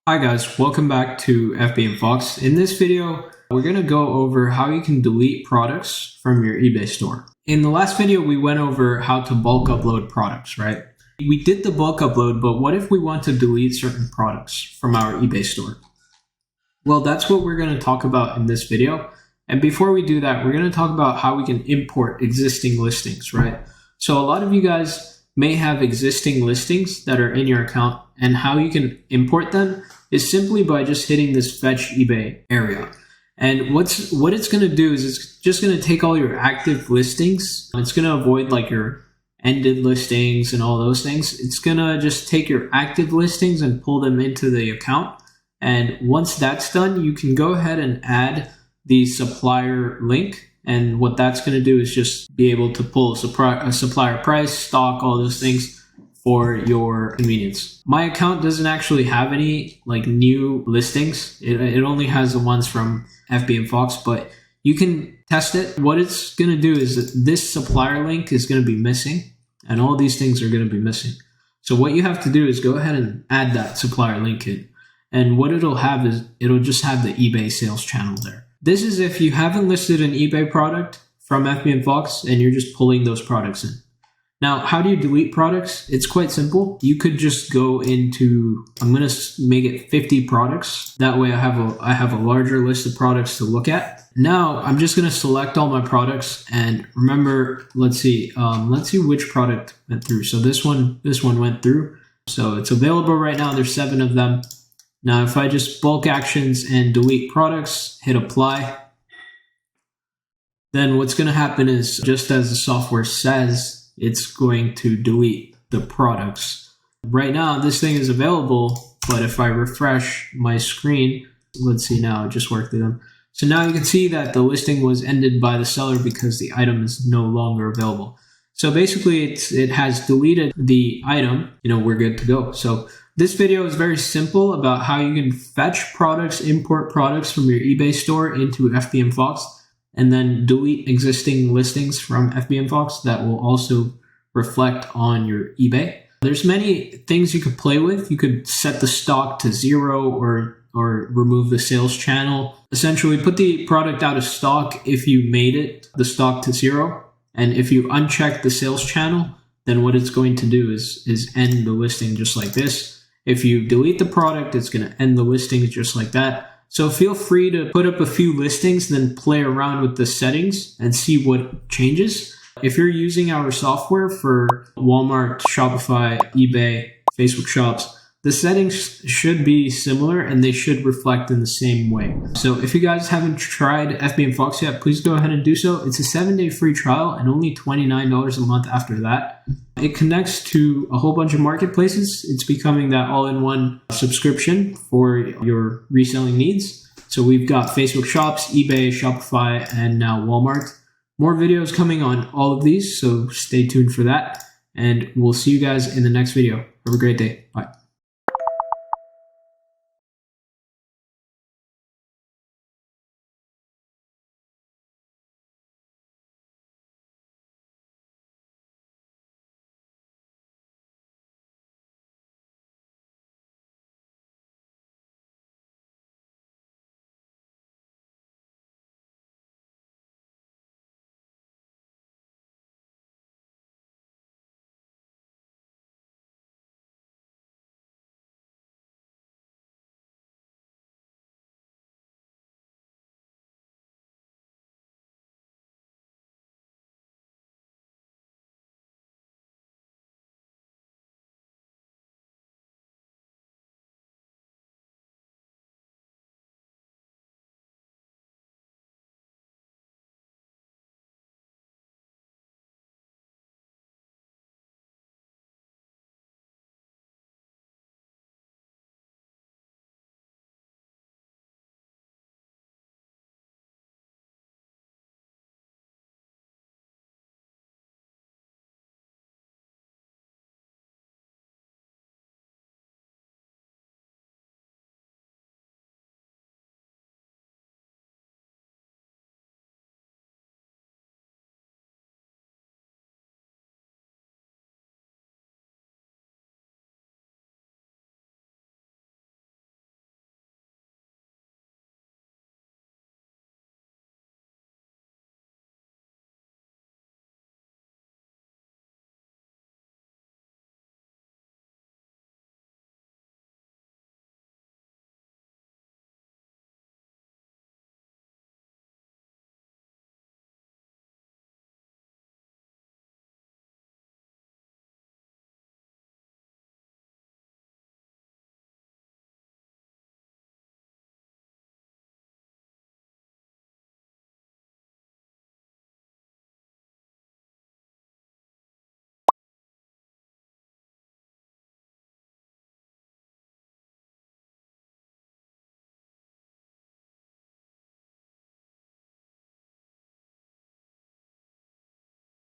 Hi guys, welcome back to Fbmfox. In this video, we're going to go over how you can delete products from your eBay store. In the last video, we went over how to bulk upload products, right? We did the bulk upload, but what if we want to delete certain products from our eBay store? Well, that's what we're going to talk about in this video. And before we do that, we're going to talk about how we can import existing listings, right? So a lot of you guys may have existing listings that are in your account, and how you can import them is simply by just hitting this fetch eBay area. And what it's going to do is it's just going to take all your active listings. It's going to avoid like your ended listings and all those things. It's going to just take your active listings and pull them into the account. And once that's done, you can go ahead and add the supplier link. And what that's going to do is just be able to pull a supplier price, stock, all those things for your convenience. My account doesn't actually have any like new listings. It only has the ones from Fbmfox, but you can test it. What it's going to do is that this supplier link is going to be missing, and all these things are going to be missing. So what you have to do is go ahead and add that supplier link in. And what it'll have is it'll just have the eBay sales channel there. This is if you haven't listed an eBay product from Fbmfox and you're just pulling those products in. Now, how do you delete products? It's quite simple. You could just go into, I'm going to make it 50 products. That way I have a larger list of products to look at. Now I'm just going to select all my products, and remember, let's see which product went through. So this one went through. So it's available right now. There's 7 of them. Now, if I just bulk actions and delete products, hit apply, then what's going to happen is, just as the software says, it's going to delete the products. Right now, this thing is available, but if I refresh my screen, let's see now, it just worked through them. So now you can see that the listing was ended by the seller because the item is no longer available. So basically, it has deleted the item. We're good to go. So this video is very simple about how you can fetch products, import products from your eBay store into Fbmfox, and then delete existing listings from Fbmfox that will also reflect on your eBay. There's many things you could play with. You could set the stock to 0 or remove the sales channel. Essentially, put the product out of stock if you made it the stock to 0. And if you uncheck the sales channel, then what it's going to do is end the listing just like this. If you delete the product, it's going to end the listing just like that. So feel free to put up a few listings, then play around with the settings and see what changes. If you're using our software for Walmart, Shopify, eBay, Facebook shops, the settings should be similar and they should reflect in the same way. So if you guys haven't tried Fbmfox yet, please go ahead and do so. It's a 7-day free trial and only $29 a month after that. It connects to a whole bunch of marketplaces. It's becoming that all-in-one subscription for your reselling needs. So we've got Facebook shops, eBay, Shopify, and now Walmart. More videos coming on all of these, so stay tuned for that. And we'll see you guys in the next video. Have a great day. Bye.